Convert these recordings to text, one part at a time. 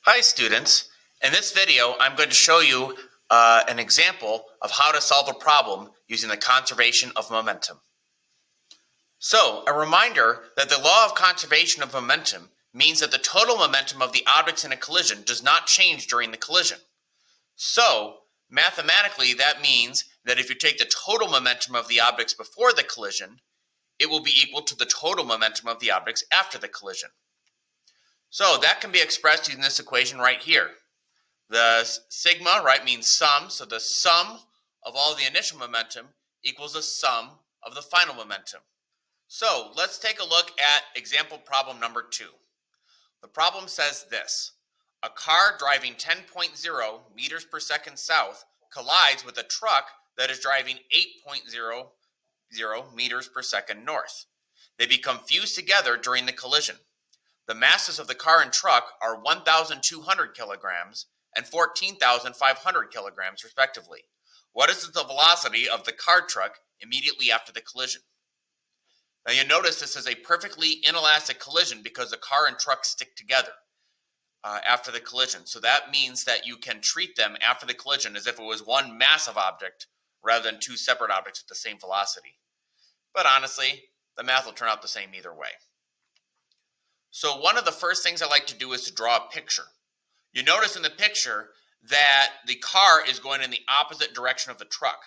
Hi students, in this video I'm going to show you an example of how to solve a problem using the conservation of momentum. So, a reminder that the law of conservation of momentum means that the total momentum of the objects in a collision does not change during the collision. So, mathematically that means that if you take the total momentum of the objects before the collision, it will be equal to the total momentum of the objects after the collision. So that can be expressed using this equation right here. The sigma, right, means sum, so the sum of all the initial momentum equals the sum of the final momentum. So let's take a look at example problem number 2. The problem says this: a car driving 10.0 meters per second south collides with a truck that is driving 8.00 meters per second north. They become fused together during the collision. The masses of the car and truck are 1,200 kilograms and 14,500 kilograms, respectively. What is the velocity of the car truck immediately after the collision? Now you notice this is a perfectly inelastic collision because the car and truck stick together after the collision. So that means that you can treat them after the collision as if it was one massive object rather than two separate objects with the same velocity. But honestly, the math will turn out the same either way. So one of the first things I like to do is to draw a picture. You notice in the picture that the car is going in the opposite direction of the truck.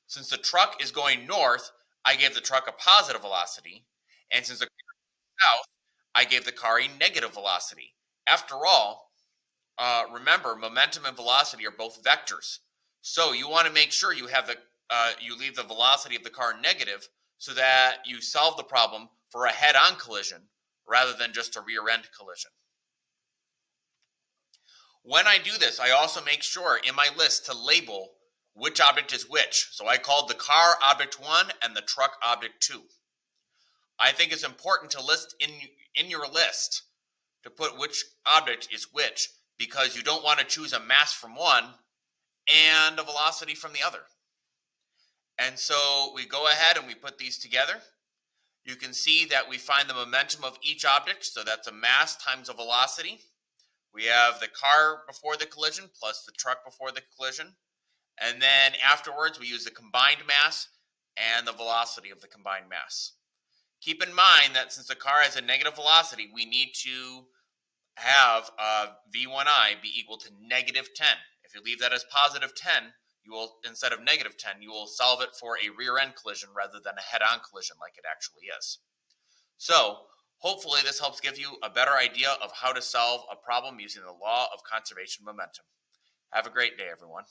Since the truck is going north, I gave the truck a positive velocity, and since the car is south, I gave the car a negative velocity. After all, remember, momentum and velocity are both vectors. So you want to make sure you have you leave the velocity of the car negative so that you solve the problem for a head-on collision rather than just a rear-end collision. When I do this, I also make sure in my list to label which object is which. So I called the car object 1 and the truck object 2. I think it's important to list in your list to put which object is which, because you don't want to choose a mass from one and a velocity from the other. And so we go ahead and we put these together. You can see that we find the momentum of each object, so that's a mass times a velocity. We have the car before the collision plus the truck before the collision. And then afterwards, we use the combined mass and the velocity of the combined mass. Keep in mind that since the car has a negative velocity, we need to have V1I be equal to negative 10. If you leave that as positive 10, you will, instead of negative 10, you will solve it for a rear-end collision rather than a head-on collision like it actually is. So, hopefully this helps give you a better idea of how to solve a problem using the law of conservation momentum. Have a great day, everyone.